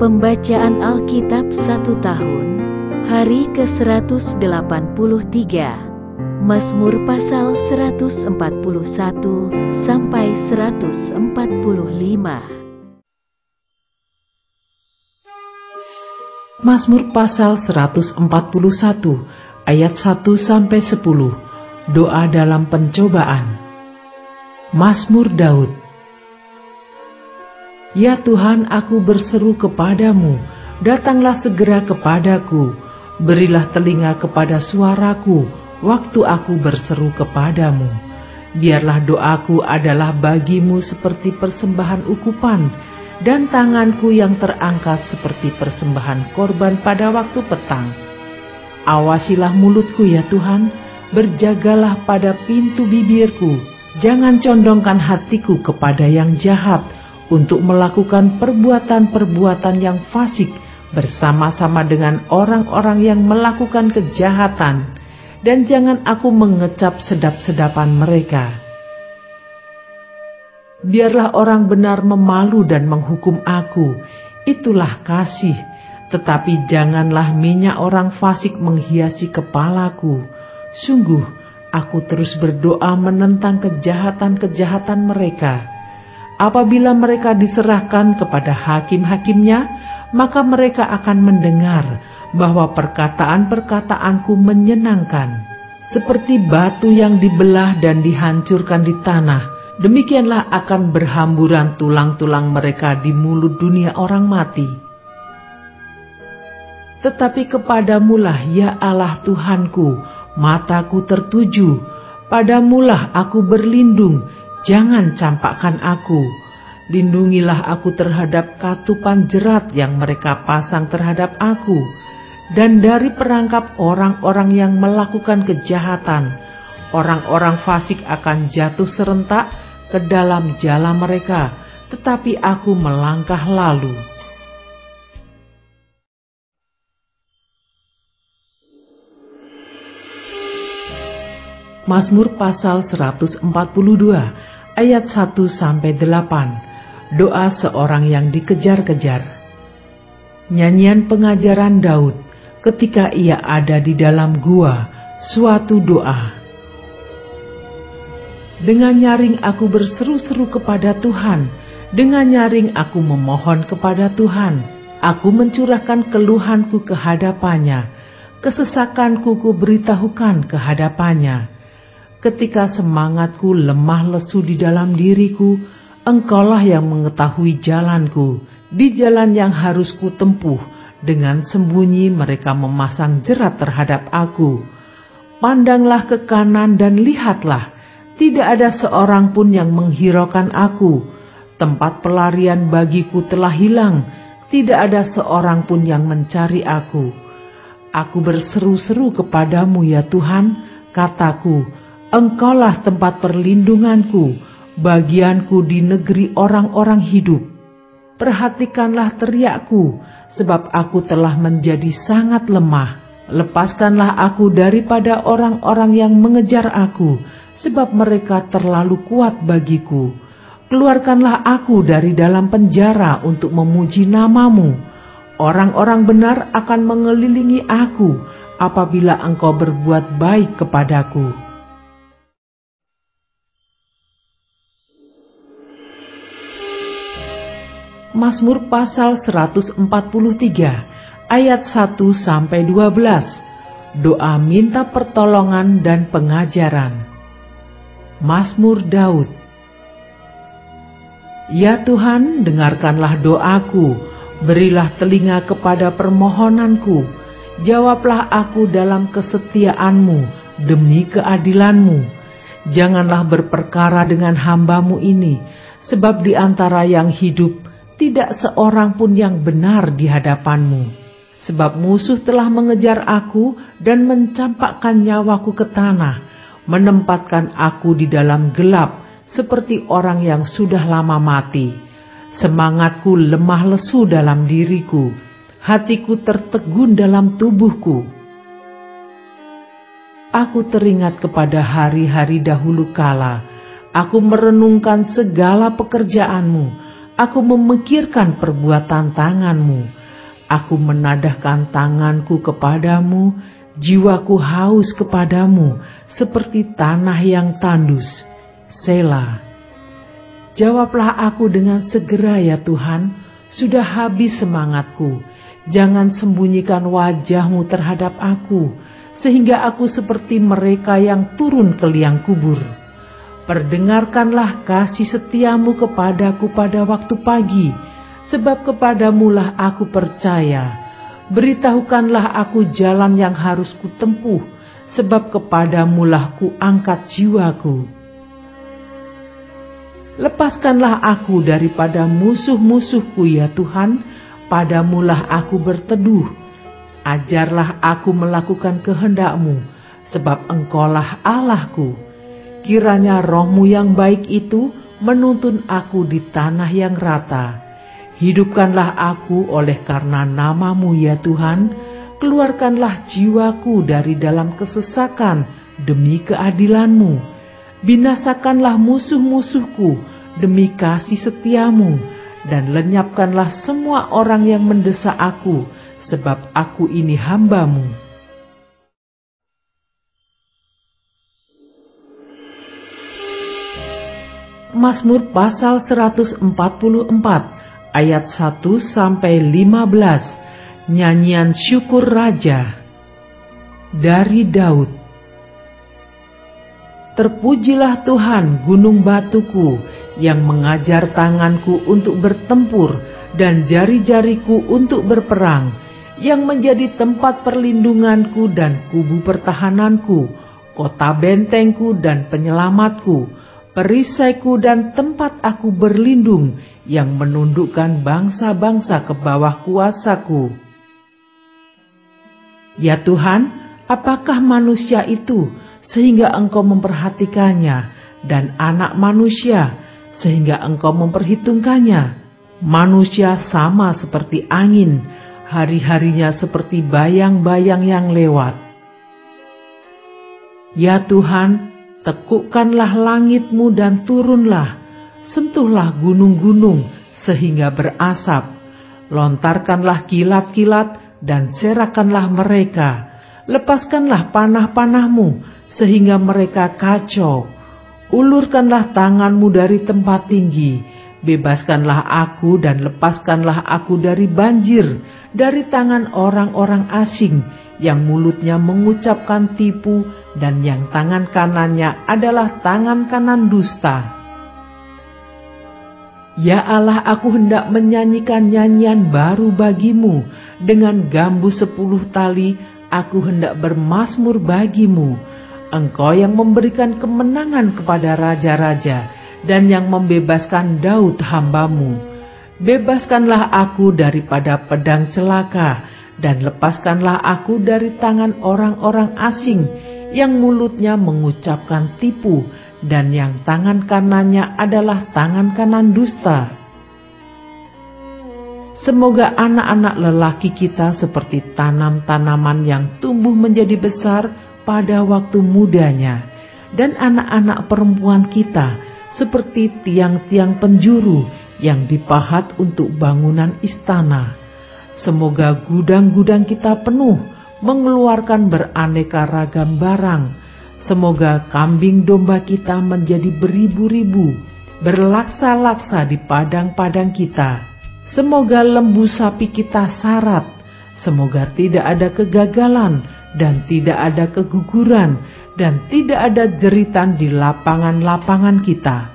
Pembacaan Alkitab 1 tahun, hari ke-183, Mazmur pasal 141 sampai 145. Mazmur pasal 141 ayat 1 sampai 10. Doa dalam pencobaan. Mazmur Daud. Ya Tuhan, aku berseru kepadamu, datanglah segera kepadaku, berilah telinga kepada suaraku waktu aku berseru kepadamu. Biarlah doaku adalah bagimu seperti persembahan ukupan, dan tanganku yang terangkat seperti persembahan korban pada waktu petang. Awasilah mulutku ya Tuhan, berjagalah pada pintu bibirku, jangan condongkan hatiku kepada yang jahat, untuk melakukan perbuatan-perbuatan yang fasik bersama-sama dengan orang-orang yang melakukan kejahatan, dan jangan aku mengecap sedap-sedapan mereka. Biarlah orang benar memalu dan menghukum aku, itulah kasih, tetapi janganlah minyak orang fasik menghiasi kepalaku. Sungguh, aku terus berdoa menentang kejahatan-kejahatan mereka. Apabila mereka diserahkan kepada hakim-hakimnya, maka mereka akan mendengar bahwa perkataan-perkataanku menyenangkan. Seperti batu yang dibelah dan dihancurkan di tanah, demikianlah akan berhamburan tulang-tulang mereka di mulut dunia orang mati. Tetapi kepadamulah ya Allah Tuhanku, mataku tertuju, padamulah aku berlindung, jangan campakkan aku. Lindungilah aku terhadap katupan jerat yang mereka pasang terhadap aku, dan dari perangkap orang-orang yang melakukan kejahatan. Orang-orang fasik akan jatuh serentak ke dalam jala mereka, tetapi aku melangkah lalu. Mazmur pasal 142 ayat 1 sampai 8. Doa seorang yang dikejar-kejar. Nyanyian pengajaran Daud ketika ia ada di dalam gua, suatu doa. Dengan nyaring aku berseru-seru kepada Tuhan, dengan nyaring aku memohon kepada Tuhan. Aku mencurahkan keluhanku ke hadapannya, kesesakanku kuberitahukan ke hadapannya. Ketika semangatku lemah lesu di dalam diriku, Engkaulah yang mengetahui jalanku. Di jalan yang harus kutempuh, dengan sembunyi mereka memasang jerat terhadap aku. Pandanglah ke kanan dan lihatlah, tidak ada seorang pun yang menghiraukan aku. Tempat pelarian bagiku telah hilang, tidak ada seorang pun yang mencari aku. Aku berseru-seru kepadamu ya Tuhan, kataku, Engkaulah tempat perlindunganku, bagianku di negeri orang-orang hidup. Perhatikanlah teriakku, sebab aku telah menjadi sangat lemah. Lepaskanlah aku daripada orang-orang yang mengejar aku, sebab mereka terlalu kuat bagiku. Keluarkanlah aku dari dalam penjara untuk memuji namamu. Orang-orang benar akan mengelilingi aku apabila Engkau berbuat baik kepadaku. Mazmur pasal 143 ayat 1 sampai 12. Doa minta pertolongan dan pengajaran. Mazmur Daud. Ya Tuhan, dengarkanlah doaku, berilah telinga kepada permohonanku. Jawablah aku dalam kesetiaan-Mu demi keadilan-Mu. Janganlah berperkara dengan hamba-Mu ini, sebab di antara yang hidup tidak seorang pun yang benar di hadapan-Mu. Sebab musuh telah mengejar aku dan mencampakkan nyawaku ke tanah, menempatkan aku di dalam gelap seperti orang yang sudah lama mati. Semangatku lemah lesu dalam diriku, hatiku tertegun dalam tubuhku. Aku teringat kepada hari-hari dahulu kala, aku merenungkan segala pekerjaan-Mu. Aku memikirkan perbuatan tangan-Mu. Aku menadahkan tanganku kepadamu, jiwaku haus kepadamu, seperti tanah yang tandus. Selah. Jawablah aku dengan segera ya Tuhan, sudah habis semangatku. Jangan sembunyikan wajah-Mu terhadap aku, sehingga aku seperti mereka yang turun ke liang kubur. Perdengarkanlah kasih setia-Mu kepadaku pada waktu pagi, sebab kepadamu-lah aku percaya. Beritahukanlah aku jalan yang harus kutempuh, sebab kepadamu-lah ku angkat jiwaku. Lepaskanlah aku daripada musuh-musuhku ya Tuhan, padamu-lah aku berteduh. Ajarlah aku melakukan kehendak-Mu, sebab Engkaulah Allahku. Kiranya Roh-Mu yang baik itu menuntun aku di tanah yang rata. Hidupkanlah aku oleh karena nama-Mu ya Tuhan, keluarkanlah jiwaku dari dalam kesesakan demi keadilan-Mu. Binasakanlah musuh-musuhku demi kasih setia-Mu, dan lenyapkanlah semua orang yang mendesak aku, sebab aku ini hamba-Mu. Mazmur pasal 144 ayat 1-15. Nyanyian syukur Raja. Dari Daud. Terpujilah Tuhan gunung batuku, yang mengajar tanganku untuk bertempur dan jari-jariku untuk berperang, yang menjadi tempat perlindunganku dan kubu pertahananku, kota bentengku dan penyelamatku, perisaiku dan tempat aku berlindung, yang menundukkan bangsa-bangsa ke bawah kuasaku. Ya Tuhan, apakah manusia itu sehingga Engkau memperhatikannya, dan anak manusia sehingga Engkau memperhitungkannya? Manusia sama seperti angin, hari-harinya seperti bayang-bayang yang lewat. Ya Tuhan, tekukkanlah langit-Mu dan turunlah, sentuhlah gunung-gunung sehingga berasap, lontarkanlah kilat-kilat dan serakanlah mereka, lepaskanlah panah-panah-Mu sehingga mereka kacau, ulurkanlah tangan-Mu dari tempat tinggi, bebaskanlah aku dan lepaskanlah aku dari banjir, dari tangan orang-orang asing yang mulutnya mengucapkan tipu dan yang tangan kanannya adalah tangan kanan dusta. Ya Allah, aku hendak menyanyikan nyanyian baru bagi-Mu, dengan gambu 10 tali aku hendak bermazmur bagi-Mu. Engkau yang memberikan kemenangan kepada raja-raja dan yang membebaskan Daud hamba-Mu. Bebaskanlah aku daripada pedang celaka, dan lepaskanlah aku dari tangan orang-orang asing yang mulutnya mengucapkan tipu dan yang tangan kanannya adalah tangan kanan dusta. Semoga anak-anak lelaki kita seperti tanam-tanaman yang tumbuh menjadi besar pada waktu mudanya, dan anak-anak perempuan kita seperti tiang-tiang penjuru yang dipahat untuk bangunan istana. Semoga gudang-gudang kita penuh, mengeluarkan beraneka ragam barang. Semoga kambing domba kita menjadi beribu-ribu, berlaksa-laksa di padang-padang kita. Semoga lembu sapi kita sarat. Semoga tidak ada kegagalan dan tidak ada keguguran, dan tidak ada jeritan di lapangan-lapangan kita.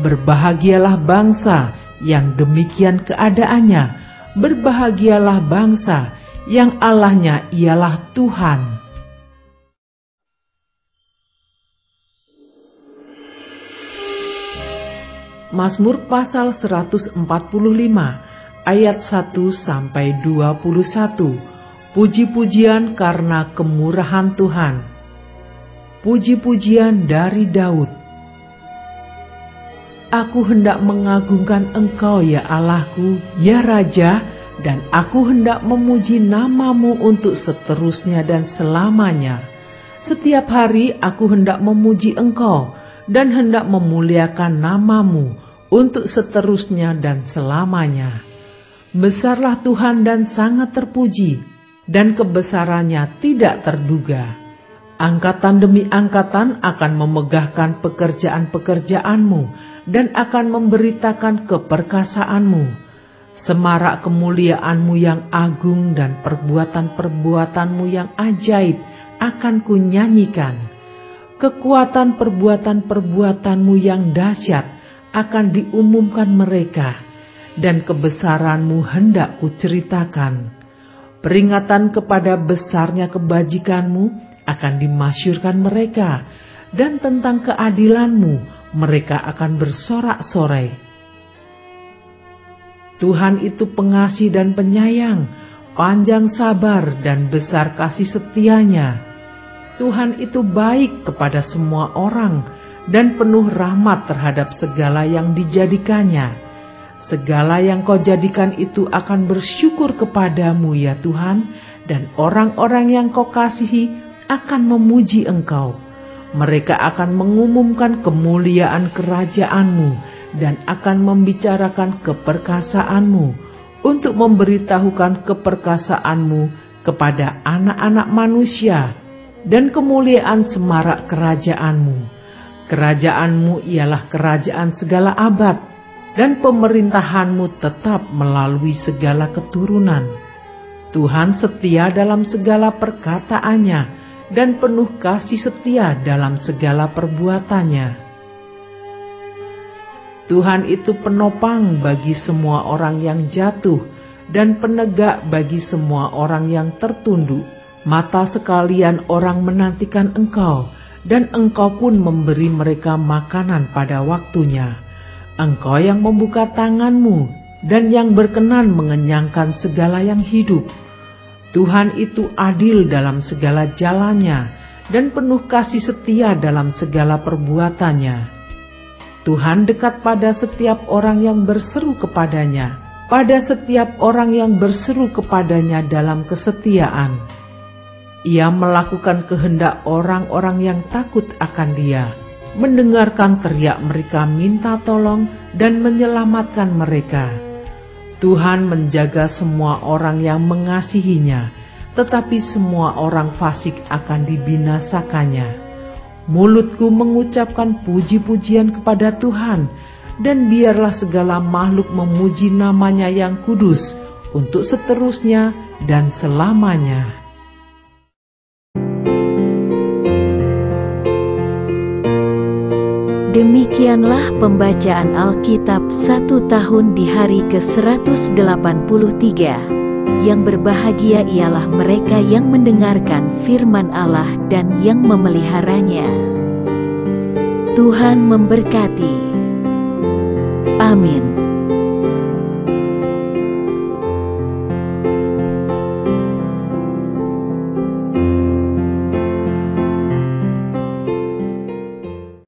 Berbahagialah bangsa yang demikian keadaannya. Berbahagialah bangsa yang Allahnya ialah Tuhan. Mazmur pasal 145 ayat 1-21. Puji-pujian karena kemurahan Tuhan. Puji-pujian dari Daud. Aku hendak mengagungkan Engkau ya Allahku, ya Raja, dan aku hendak memuji nama-Mu untuk seterusnya dan selamanya. Setiap hari aku hendak memuji Engkau dan hendak memuliakan nama-Mu, untuk seterusnya dan selamanya. Besarlah Tuhan dan sangat terpuji, dan kebesarannya tidak terduga. Angkatan demi angkatan akan memegahkan pekerjaan-pekerjaanmu dan akan memberitakan keperkasaanmu. Semarak kemuliaanmu yang agung dan perbuatan-perbuatanmu yang ajaib akan kunyanyikan. Kekuatan perbuatan-perbuatanmu yang dahsyat akan diumumkan mereka, dan kebesaranmu hendak kuceritakan. Peringatan kepada besarnya kebajikanmu akan dimasyurkan mereka, dan tentang keadilanmu mereka akan bersorak-sorai. Tuhan itu pengasih dan penyayang, panjang sabar dan besar kasih setianya. Tuhan itu baik kepada semua orang dan penuh rahmat terhadap segala yang dijadikannya. Segala yang kau jadikan itu akan bersyukur kepadamu ya Tuhan, dan orang-orang yang kau kasihi akan memuji engkau. Mereka akan mengumumkan kemuliaan kerajaanmu dan akan membicarakan keperkasaanmu untuk memberitahukan keperkasaanmu kepada anak-anak manusia dan kemuliaan semarak kerajaanmu. Kerajaanmu ialah kerajaan segala abad, dan pemerintahanmu tetap melalui segala keturunan. Tuhan setia dalam segala perkataannya dan penuh kasih setia dalam segala perbuatannya. Tuhan itu penopang bagi semua orang yang jatuh dan penegak bagi semua orang yang tertunduk. Mata sekalian orang menantikan engkau, dan engkau pun memberi mereka makanan pada waktunya. Engkau yang membuka tanganmu dan yang berkenan mengenyangkan segala yang hidup. Tuhan itu adil dalam segala jalannya dan penuh kasih setia dalam segala perbuatannya. Tuhan dekat pada setiap orang yang berseru kepadanya, pada setiap orang yang berseru kepadanya dalam kesetiaan. Ia melakukan kehendak orang-orang yang takut akan Dia, mendengarkan teriak mereka minta tolong dan menyelamatkan mereka. Tuhan menjaga semua orang yang mengasihinya, tetapi semua orang fasik akan dibinasakannya. Mulutku mengucapkan puji-pujian kepada Tuhan, dan biarlah segala makhluk memuji namanya yang kudus untuk seterusnya dan selamanya. Demikianlah pembacaan Alkitab 1 tahun di hari ke-183. Yang berbahagia ialah mereka yang mendengarkan firman Allah dan yang memeliharanya. Tuhan memberkati. Amin.